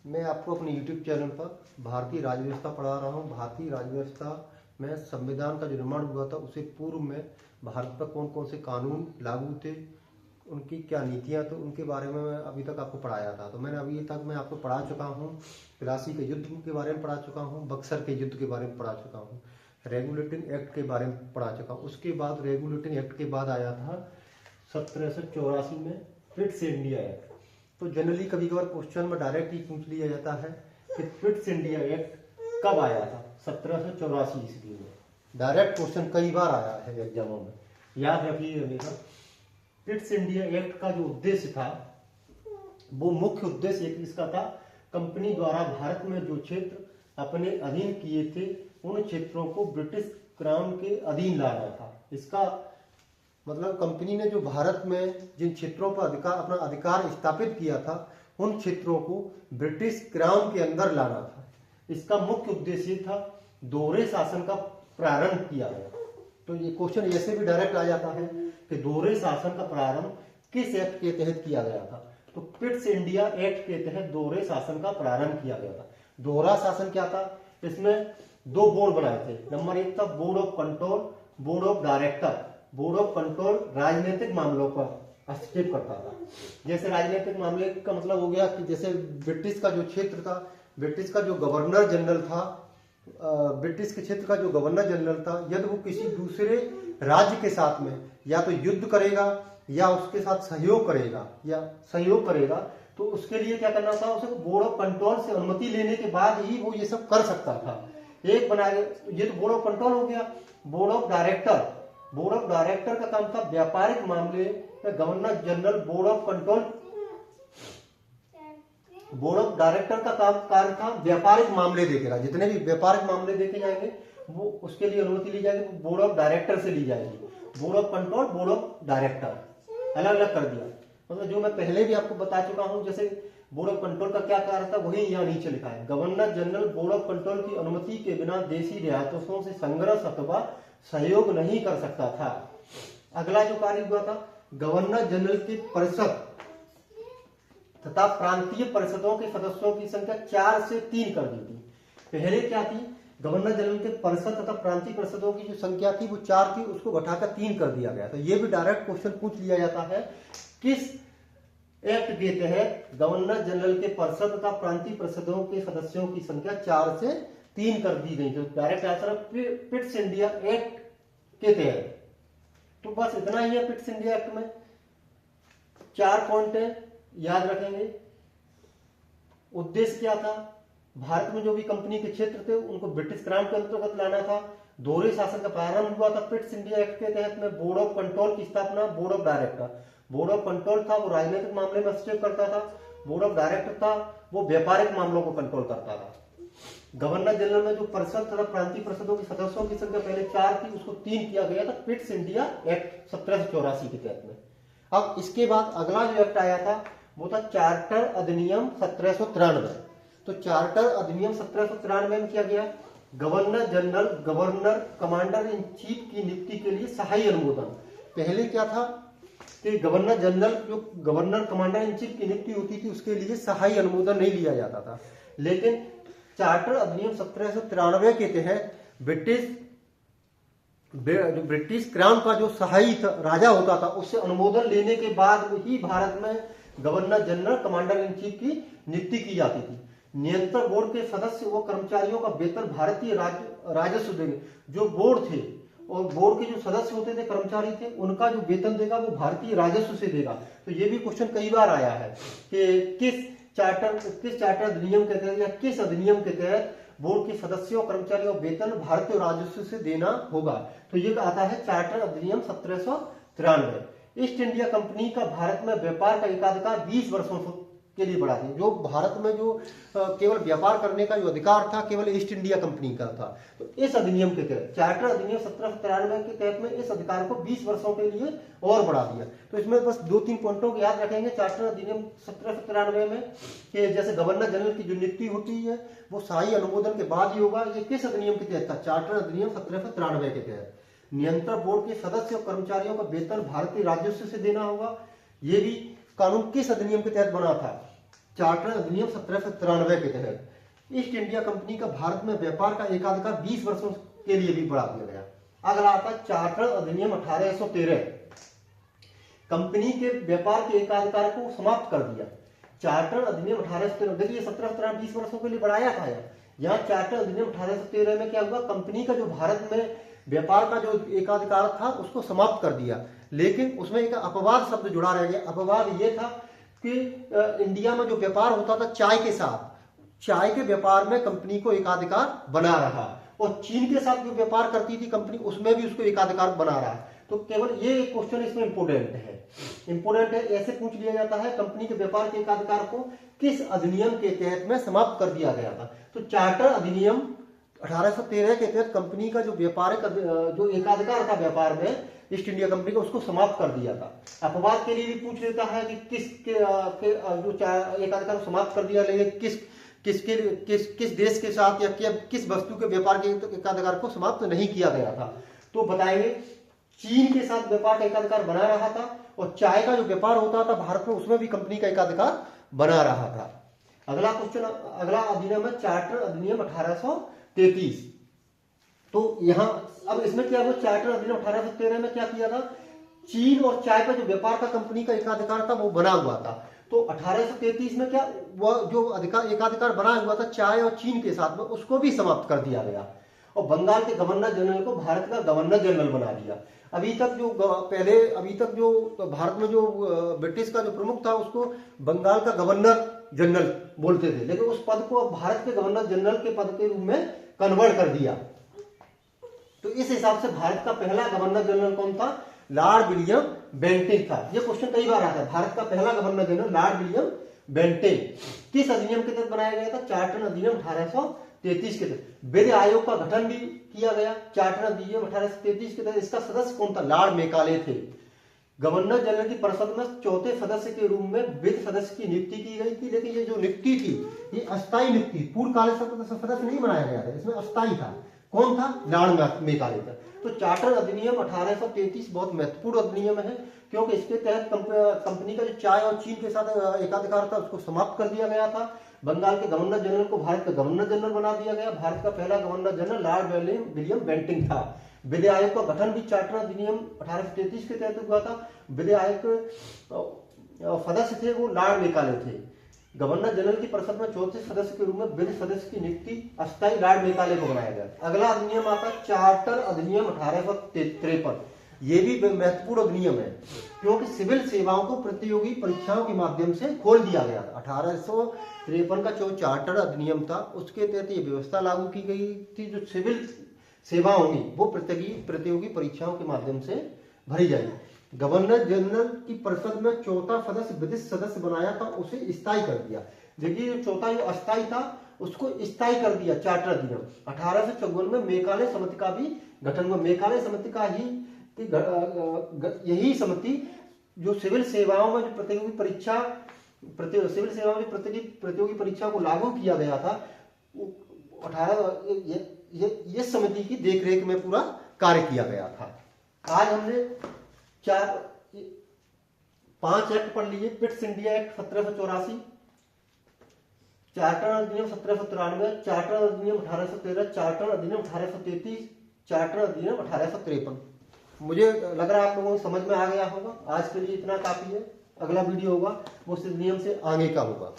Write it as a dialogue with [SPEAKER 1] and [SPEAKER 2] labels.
[SPEAKER 1] मैं आपको अपने YouTube चैनल पर भारतीय राज्य व्यवस्था पढ़ा रहा हूँ। भारतीय राज्य व्यवस्था में संविधान का जो निर्माण हुआ था उससे पूर्व में भारत पर कौन कौन से कानून लागू थे, उनकी क्या नीतियाँ, तो उनके बारे में मैं अभी तक आपको पढ़ाया था। तो मैंने अभी तक मैं आपको पढ़ा चुका हूँ, प्लासी के युद्ध के बारे में पढ़ा चुका हूँ, बक्सर के युद्ध के बारे में पढ़ा चुका हूँ, रेगुलेटिंग एक्ट के बारे में पढ़ा चुका हूँ। उसके बाद रेगुलेटिंग एक्ट के बाद आया था 1784 में फिट्स इंडिया एक्ट। तो जनरली कभी कभार क्वेश्चन में डायरेक्ट ही पूछ लिया जाता है कि फिट्स इंडिया एक्ट कब आया था। 1784 ईस्वी में डायरेक्ट क्वेश्चन कई बार आया है एग्जामों में, याद रखिए हमेशा। फिट्स इंडिया एक्ट का जो उद्देश्य था वो मुख्य उद्देश्य इसका था, कंपनी द्वारा भारत में जो क्षेत्र अपने अधीन किए थे उन क्षेत्रों को ब्रिटिश क्राउन के अधीन लाना था। इसका मतलब कंपनी ने जो भारत में जिन क्षेत्रों पर अपना अधिकार स्थापित किया था उन क्षेत्रों को ब्रिटिश क्राउन के अंदर लाना था। इसका मुख्य उद्देश्य था दोहरे शासन का प्रारंभ किया गया। तो ये क्वेश्चन ऐसे भी डायरेक्ट आ जाता है कि दोहरे शासन का प्रारंभ किस एक्ट के तहत किया गया था। तो फिट्स इंडिया एक्ट के तहत दोहरे शासन का प्रारंभ किया गया था। दोहरा शासन क्या था? इसमें दो बोर्ड बनाए थे। नंबर 1 था board of control, board of director. Board of control राजनीतिक मामलों पर हस्तक्षेप करता था। जैसे राजनीतिक मामले का मतलब हो गया कि जैसे ब्रिटिश का जो क्षेत्र था, ब्रिटिश का जो गवर्नर जनरल था, ब्रिटिश के क्षेत्र का जो गवर्नर जनरल था, यदि वो किसी दूसरे राज्य के साथ में या तो युद्ध करेगा या उसके साथ सहयोग करेगा तो उसके लिए क्या करना था, उसे बोर्ड ऑफ कंट्रोल से अनुमति लेने के बाद ही वो ये सब कर सकता था। एक बनाया, ये तो बोर्ड ऑफ कंट्रोल हो गया। Board of director, board of director का काम था व्यापारिक मामले में governor general board of control, board of director का कार्य था व्यापारिक मामले देखेगा। जितने भी व्यापारिक मामले देखे जाएंगे वो उसके लिए अनुमति ली जाएगी, बोर्ड ऑफ डायरेक्टर से ली जाएगी। Board of control, board of director अलग अलग कर दिया। मतलब जो मैं पहले भी आपको बता चुका हूं, जैसे बोर्ड ऑफ कंट्रोल का क्या कार्य था वही यहाँ नीचे लिखा है। Governor general board of control की अनुमति के बिना देशी रियासतों से संघर्ष अथवा सहयोग नहीं कर सकता था। अगला जो कार्य हुआ था, गवर्नर जनरल की परिषद तथा प्रांतीय परिषदों के सदस्यों की संख्या 4 से 3 कर दी थी। पहले क्या थी, गवर्नर जनरल के परिषद तथा प्रांतीय परिषदों की जो संख्या थी वो 4 थी, उसको घटाकर 3 कर दिया गया। तो ये भी डायरेक्ट क्वेश्चन पूछ लिया जाता है, किस एक्ट के तहत गवर्नर जनरल के परिषद तथा प्रांतीय परिषदों के सदस्यों की संख्या 4 से 3 कर दी गई। तो direct answer fits India act के तहत। तो बस इतना ही है। फिट्स इंडिया एक्ट में 4 पॉइंट है, याद रखेंगे। उद्देश्य क्या था, भारत में जो भी कंपनी के क्षेत्र थे उनको ब्रिटिश क्राउन के अंतर्गत लाना था। दोहरे शासन का प्रारंभ हुआ था फिट्स इंडिया एक्ट के तहत में। बोर्ड ऑफ कंट्रोल की स्थापना, board of director. Board of control था वो राजनीतिक मामले में हस्तक्षेप करता था, बोर्ड ऑफ डायरेक्टर था वो व्यापारिक मामलों को कंट्रोल करता था। गवर्नर जनरल में जो परिषद तथा प्रांतीय परिषदों के सदस्यों की संख्या पहले 4 थी, उसको 3 किया गया था फिट्स इंडिया एक्ट 1784 के तहत में। अब इसके बाद अगला जो एक्ट आया था वो था चार्टर अधिनियम 1793। तो चार्टर अधिनियम 1793 में क्या गया, governor general governor commander in chief की नियुक्ति के लिए सहाय्य अनुमोदन। पहले क्या था कि गवर्नर जनरल जो गवर्नर कमांडर इन चीफ की नियुक्ति होती थी उसके लिए सहाय्य अनुमोदन नहीं लिया जाता था, लेकिन चार्टर अधिनियम 1793 के तहत ब्रिटिश क्राउन का जो सहायी राजा होता था उससे अनुमोदन लेने के बाद ही भारत में governor general commander in chief की नियुक्ति की जाती थी। नियंत्रण बोर्ड के सदस्य व कर्मचारियों का वेतन भारतीय राजस्व देंगे। जो बोर्ड थे और बोर्ड के जो सदस्य होते थे, कर्मचारी थे, उनका जो वेतन देगा वो भारतीय राजस्व से देगा। तो ये भी क्वेश्चन कई बार आया है कि किस चार्टर अधिनियम के तहत या किस अधिनियम के तहत बोर्ड के सदस्यों कर्मचारियों का वेतन भारतीय राजस्व से देना होगा। तो ये आता है चार्टर अधिनियम 1793। ईस्ट इंडिया कंपनी का भारत में व्यापार का एकाधिकार 20 वर्षों के लिए बढ़ा दी। जो भारत में जो केवल व्यापार करने का जो अधिकार था केवल ईस्ट इंडिया कंपनी का था। तो इस अधिनियम के तहत चार्टर अधिनियम 1793 के तहत में इस अधिकार को 20 वर्षों के लिए और बढ़ा दिया। तो इसमें बस 2-3 पॉइंटों को याद रखेंगे चार्टर अधिनियम 1793 में कि जैसे गवर्नर जनरल की जो नियुक्ति होती है वो शाही अनुमोदन के बाद ही होगा। ये किस अधिनियम के तहत था, चार्टर अधिनियम 1793 के तहत। नियंत्रण बोर्ड के सदस्य और कर्मचारियों का वेतन भारतीय राजस्व से देना होगा। ये भी कानून किस अधिनियम के तहत बना था, चार्टर अधिनियम 1793 के तहत ईस्ट इंडिया कंपनी का भारत में व्यापार का एकाधिकार 20 वर्षों के लिए भी बढ़ा दिया गया। अगला आता है चार्टर अधिनियम 1813, कंपनी के व्यापार के एकाधिकार को समाप्त कर दिया। चार्टर अधिनियम 1813, देखिए 17 20 वर्षों के लिए बढ़ाया था यहाँ चार्टर अधिनियम 1813 में क्या हुआ, कंपनी का जो भारत में व्यापार का जो एकाधिकार था उसको समाप्त कर दिया। लेकिन उसमें एक अपवाद शब्द जुड़ा रह गया। अपवाद ये था कि इंडिया में जो व्यापार होता था चाय के साथ, चाय के व्यापार में कंपनी को एकाधिकार बना रहा, और चीन के साथ जो व्यापार करती थी कंपनी उसमें भी उसको एकाधिकार बना रहा। तो केवल ये क्वेश्चन इसमें इंपोर्टेंट है, ऐसे पूछ लिया जाता है कंपनी के व्यापार के एकाधिकार को किस अधिनियम के तहत में समाप्त कर दिया गया था। तो चार्टर अधिनियम 1813 के तहत कंपनी का जो व्यापारिक जो एकाधिकार था व्यापार में ईस्ट इंडिया कंपनी का, उसको समाप्त कर दिया था। अपवाद के लिए भी पूछ लेता है कि किस जो एकाधिकार समाप्त कर दिया, लेकिन किस देश के साथ या किस वस्तु के व्यापार के एकाधिकार को समाप्त नहीं किया गया था। तो बताएंगे चीन के साथ व्यापार का एकाधिकार बना रहा था, और चाय का जो व्यापार होता था भारत में उसमें भी कंपनी का एकाधिकार बना रहा था। अगला क्वेश्चन, अगला अधिनियम है चार्टर अधिनियम 1833। तो यहाँ अब इसमें क्या हुआ, चार्टर अधिनियम 1813 में क्या किया था, चीन और चाय का जो व्यापार का कंपनी का एकाधिकार था वो बना हुआ था। तो 1833 में क्या वह जो एकाधिकार बना हुआ था चाय और चीन के साथ में, उसको भी समाप्त कर दिया गया, और बंगाल के गवर्नर जनरल को भारत का गवर्नर जनरल बना दिया। अभी तक जो भारत में जो ब्रिटिश का जो प्रमुख था उसको बंगाल का गवर्नर जनरल बोलते थे, लेकिन उस पद को भारत के गवर्नर जनरल के पद के रूप में कन्वर्ट कर दिया। तो इस हिसाब से भारत का पहला गवर्नर जनरल कौन था, लॉर्ड विलियम बेंटिंक था। यह क्वेश्चन कई बार आता है, भारत का पहला governor general Lord William Bentinck किस अधिनियम के तहत बनाया गया था, चार्टर अधिनियम 1833 के तहत। विधि आयोग का गठन भी किया गया चार्टर अधिनियम 1833 के तहत। इसका सदस्य कौन था, लॉर्ड मेकाले थे। गवर्नर जनरल की परिषद में चौथे सदस्य के रूप में विधि सदस्य की नियुक्ति की गई थी, लेकिन ये जो नियुक्ति थी ये अस्थायी नियुक्ति, पूर्णकालिक सदस्य नहीं बनाया गया था, इसमें अस्थायी था। कौन था, लॉर्ड मेकाले था। तो चार्टर अधिनियम 1833 बहुत महत्वपूर्ण अधिनियम है, क्योंकि इसके तहत कंपनी का जो चाय और चीन के साथ एकाधिकार था उसको समाप्त कर दिया गया था। बंगाल के गवर्नर जनरल को भारत का गवर्नर जनरल बना दिया गया। भारत का पहला governor general Lord William Bentinck था। विधि आयोग का गठन भी चार्टर अधिनियम 1833 के तहत हुआ था। विधि आयोग के सदस्य थे वो लॉर्ड मेकाले थे। गवर्नर जनरल की परिषद में चौथे सदस्य के रूप में विधि सदस्य की नियुक्ति अस्थायी लॉर्ड मेकाले को बनाया गया। अगला अधिनियम आता है चार्टर अधिनियम 1853। ये भी महत्वपूर्ण अधिनियम है, क्योंकि सिविल सेवाओं को प्रतियोगी परीक्षाओं के माध्यम से खोल दिया गया था। 1853 का जो चार्टर अधिनियम था उसके तहत ये व्यवस्था लागू की गई थी, जो सिविल सेवा होगी वो प्रतियोगी परीक्षाओं के माध्यम से भरी जाएगी। गवर्नर जनरल की परिषद में चौथा सदस्य विधि सदस्य बनाया था, उसे स्थायी कर दिया। देखिए चौथा जो अस्थायी था उसको स्थायी कर दिया चार्टर अधिनियम। 1854 में मेकाले समिति का भी गठन हुआ। मेकाले समिति का ही यही समिति जो सिविल सेवाओं में जो प्रतियोगी परीक्षा को लागू किया गया था, ये समिति की देखरेख में पूरा कार्य किया गया था। आज हमने 5 एक्ट पढ़ लिए। पिट्स इंडिया एक्ट 1784, चार्टर अधिनियम 1793, चार्टर अधिनियम 1813, चार्टर अधिनियम 1833, चार्टर अधिनियम 1853। मुझे लग रहा है आप लोगों को समझ में आ गया होगा। आज के लिए इतना काफी है। अगला वीडियो होगा वो इस नियम से आगे का होगा।